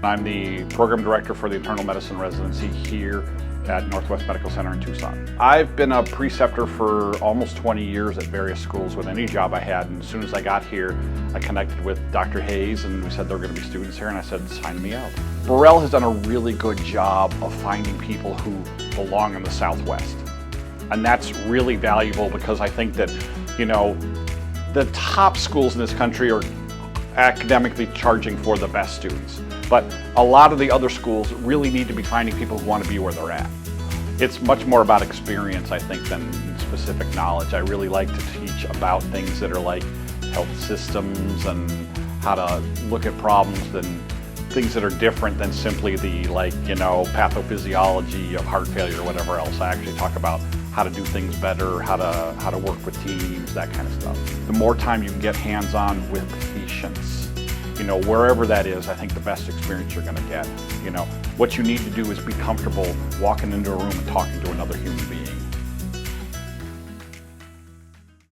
I'm the program director for the internal medicine residency here at Northwest Medical Center in Tucson. I've been a preceptor for almost 20 years at various schools with any job I had, and as soon as I got here, I connected with Dr. Hayes and we said there were going to be students here, and I said, sign me up. Burrell has done a really good job of finding people who belong in the Southwest. And that's really valuable because I think that, you know, the top schools in this country are academically charging for the best students. But a lot of the other schools really need to be finding people who want to be where they're at. It's much more about experience, I think, than specific knowledge. I really like to teach about things that are like health systems and how to look at problems and things that are different than simply the, like, you know, pathophysiology of heart failure or whatever else. I actually talk about how to do things better, how to work with teams, that kind of stuff. The more time you can get hands-on with patients, you know, wherever that is, I think the best experience you're going to get. You know, what you need to do is be comfortable walking into a room and talking to another human being.